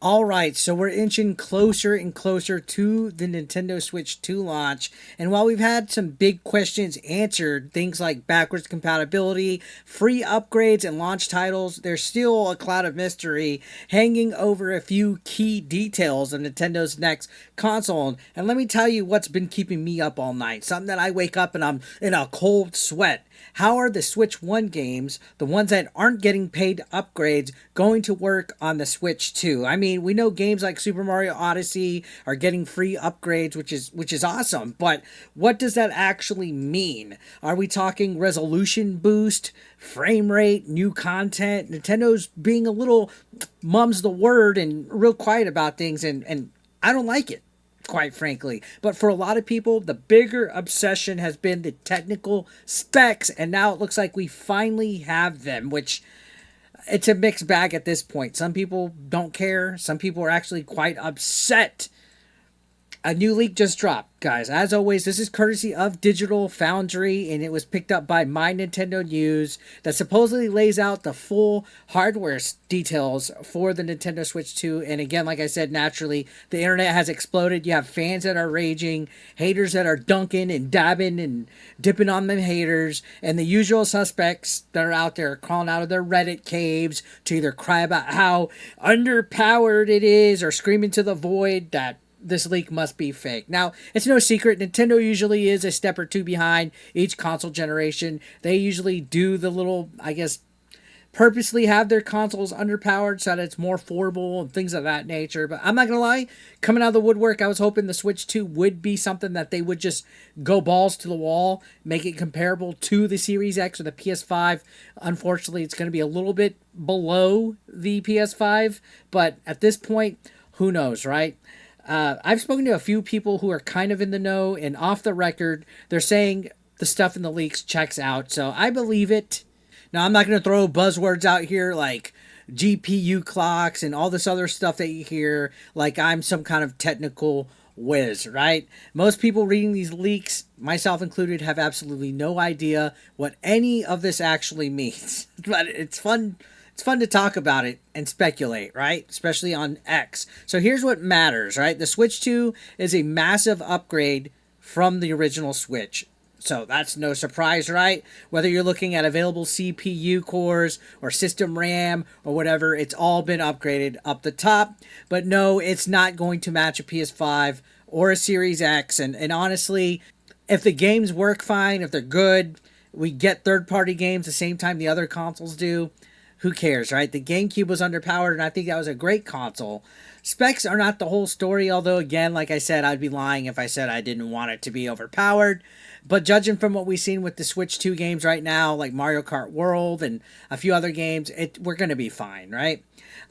All right, so we're inching closer and closer to the Nintendo Switch 2 launch. And while we've had some big questions answered, things like backwards compatibility, free upgrades, and launch titles, there's still a cloud of mystery hanging over a few key details of Nintendo's next console. And let me tell you what's been keeping me up all night. Something that I wake up and I'm in a cold sweat. How are the Switch 1 games, the ones that aren't getting paid upgrades, going to work on the Switch 2? I mean, we know games like Super Mario Odyssey are getting free upgrades, which is awesome, but what does that actually mean? Are we talking resolution boost, frame rate, new content? Nintendo's being a little mum's the word and real quiet about things, and I don't like it, quite frankly. But for a lot of people, the bigger obsession has been the technical specs, and now it looks like we finally have them, which it's a mixed bag at this point. Some people don't care, some people are actually quite upset. A new leak just dropped, guys. As always, this is courtesy of Digital Foundry, and it was picked up by My Nintendo News that supposedly lays out the full hardware details for the Nintendo Switch 2. And again, like I said, naturally, the internet has exploded. You have fans that are raging, haters that are dunking and dabbing and dipping on them haters, and the usual suspects that are out there crawling out of their Reddit caves to either cry about how underpowered it is or screaming to the void that this leak must be fake. Now, it's no secret, Nintendo usually is a step or two behind each console generation. They usually do the little, I guess, purposely have their consoles underpowered so that it's more affordable and things of that nature. But I'm not going to lie, coming out of the woodwork, I was hoping the Switch 2 would be something that they would just go balls to the wall, make it comparable to the Series X or the PS5. Unfortunately, it's going to be a little bit below the PS5, but at this point, who knows, right? I've spoken to a few people who are kind of in the know, and off the record, they're saying the stuff in the leaks checks out. So I believe it. Now, I'm not going to throw buzzwords out here like GPU clocks and all this other stuff that you hear like I'm some kind of technical whiz, right? Most people reading these leaks, myself included, have absolutely no idea what any of this actually means. But it's fun. It's fun to talk about it and speculate, right? Especially on X. So here's what matters, right? The Switch 2 is a massive upgrade from the original Switch. So that's no surprise, right? Whether you're looking at available CPU cores or system RAM or whatever, it's all been upgraded up the top. But no, it's not going to match a PS5 or a Series X. And honestly, if the games work fine, if they're good, we get third-party games the same time the other consoles do, who cares, right? The GameCube was underpowered, and I think that was a great console. Specs are not the whole story, although, again, like I said, I'd be lying if I said I didn't want it to be overpowered. But judging from what we've seen with the Switch 2 games right now, like Mario Kart World and a few other games, we're going to be fine, right?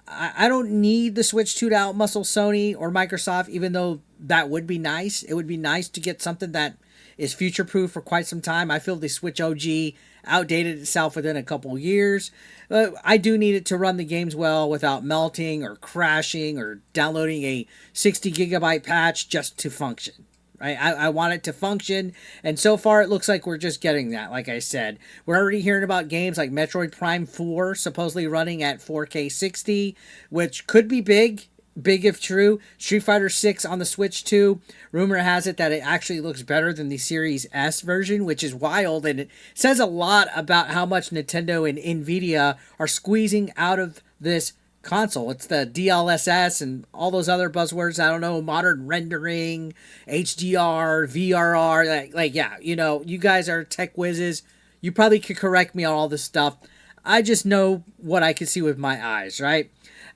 I don't need the Switch 2 to outmuscle Sony or Microsoft, even though that would be nice. It would be nice to get something that is future proof for quite some time. I feel the Switch OG outdated itself within a couple years. I do need it to run the games well without melting or crashing or downloading a 60 gigabyte patch just to function. Right? I want it to function, and so far it looks like we're just getting that. Like I said, we're already hearing about games like Metroid Prime 4 supposedly running at 4K 60, which could be big if true. Street Fighter 6 on the Switch 2. Rumor has it that it actually looks better than the Series S version, which is wild, and it says a lot about how much Nintendo and Nvidia are squeezing out of this console. It's the DLSS and all those other buzzwords. I don't know, modern rendering, HDR, VRR. Yeah, you guys are tech whizzes. You probably could correct me on all this stuff. I just know what I can see with my eyes, right?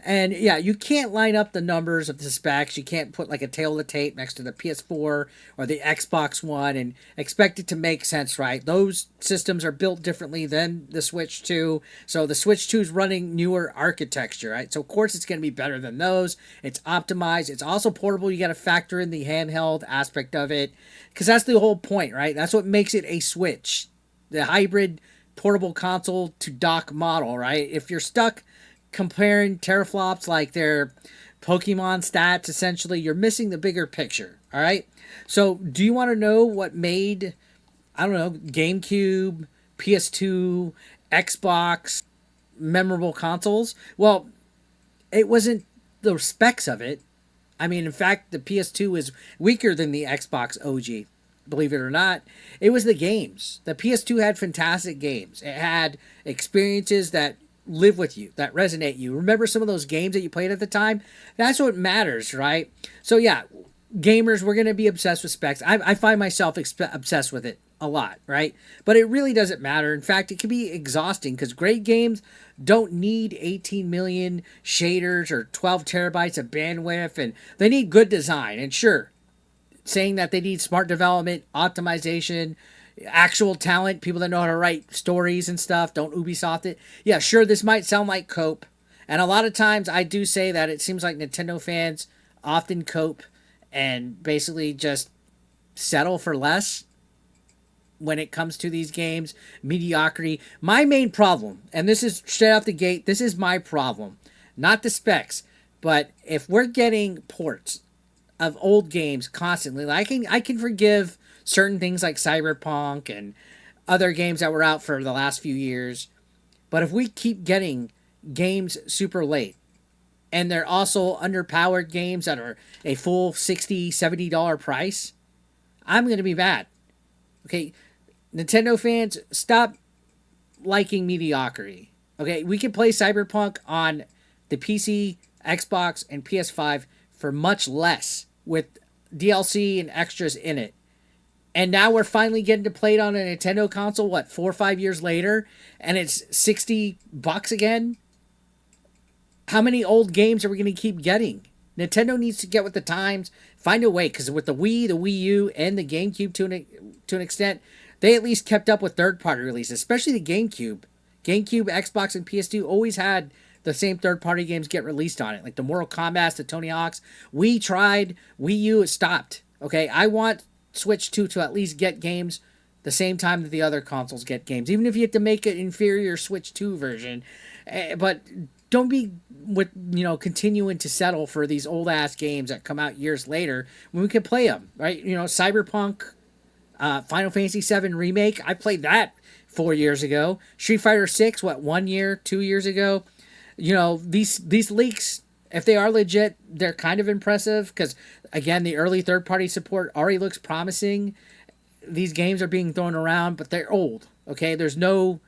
And yeah, you can't line up the numbers of the specs. You can't put like a tail of tape next to the PS4 or the Xbox One and expect it to make sense, right? Those systems are built differently than the Switch 2. So the Switch 2 is running newer architecture, right? So of course it's going to be better than those. It's optimized. It's also portable. You got to factor in the handheld aspect of it because that's the whole point, right? That's what makes it a Switch. The hybrid portable console to dock model, right? If you're stuck comparing teraflops like their Pokemon stats, essentially, you're missing the bigger picture, all right? So do you want to know what made, I don't know, GameCube, PS2, Xbox memorable consoles? Well, it wasn't the specs of it. I mean, in fact, the PS2 is weaker than the Xbox OG. Believe it or not, it was the games. The PS2 had fantastic games. It had experiences that live with you, that resonate you. Remember some of those games that you played at the time? That's what matters, right? So yeah, gamers, we're going to be obsessed with specs. I find myself obsessed with it a lot, right? But it really doesn't matter. In fact, it can be exhausting because great games don't need 18 million shaders or 12 terabytes of bandwidth, and they need good design. And sure, saying that they need smart development, optimization, actual talent, people that know how to write stories and stuff, don't Ubisoft it. Yeah, sure, this might sound like cope. And a lot of times I do say that it seems like Nintendo fans often cope and basically just settle for less when it comes to these games, mediocrity. My main problem, and this is straight out the gate, this is my problem, not the specs, but if we're getting ports of old games constantly, like I can forgive certain things like Cyberpunk and other games that were out for the last few years, but if we keep getting games super late, and they're also underpowered games that are a full $60-$70 price, I'm going to be mad. Okay, Nintendo fans, stop liking mediocrity. Okay, we can play Cyberpunk on the PC, Xbox, and PS5 for much less with DLC and extras in it. And now we're finally getting to play it on a Nintendo console, what, 4 or 5 years later, and it's $60 again? How many old games are we going to keep getting? Nintendo needs to get with the times, find a way, because with the Wii, the Wii U, and the GameCube to an extent, they at least kept up with third-party releases, especially the GameCube. GameCube, Xbox, and PS2 always had the same third-party games get released on it, like the Mortal Kombat, the Tony Hawk's. We tried, Wii U, it stopped. Okay, I want Switch 2 to at least get games the same time that the other consoles get games, even if you have to make an inferior Switch 2 version. But don't be with continuing to settle for these old ass games that come out years later when we can play them, right? Cyberpunk, Final Fantasy VII Remake, I played that 4 years ago. Street Fighter 6, what, 1 year, 2 years ago? These leaks, if they are legit, they're kind of impressive because, again, the early third-party support already looks promising. These games are being thrown around, but they're old, okay? There's no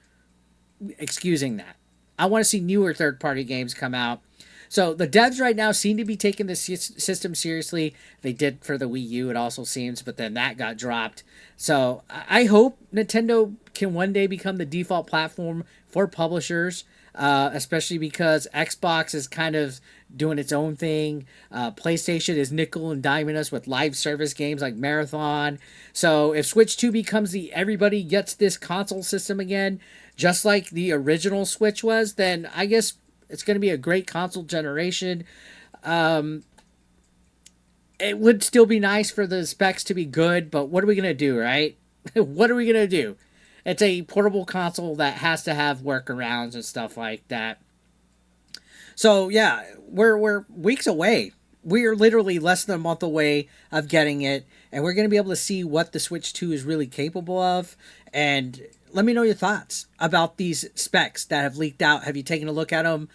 excusing that. I want to see newer third-party games come out. So the devs right now seem to be taking the system seriously. They did for the Wii U, it also seems, but then that got dropped. So I hope Nintendo can one day become the default platform for publishers, especially because Xbox is kind of doing its own thing. PlayStation is nickel and diming us with live service games like Marathon. So if Switch 2 becomes the everybody gets this console system again, just like the original Switch was, then I guess it's going to be a great console generation. It would still be nice for the specs to be good, but what are we going to do, right? What are we going to do? It's a portable console that has to have workarounds and stuff like that. So, yeah, we're weeks away. We're literally less than a month away of getting it, and we're going to be able to see what the Switch 2 is really capable of. And let me know your thoughts about these specs that have leaked out. Have you taken a look at them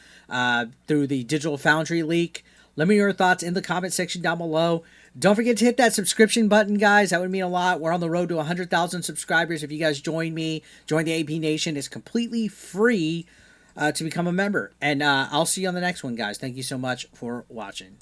through the Digital Foundry leak? Let me know your thoughts in the comment section down below. Don't forget to hit that subscription button, guys. That would mean a lot. We're on the road to 100,000 subscribers. If you guys join me, join the AP Nation. It's completely free to become a member. And I'll see you on the next one, guys. Thank you so much for watching.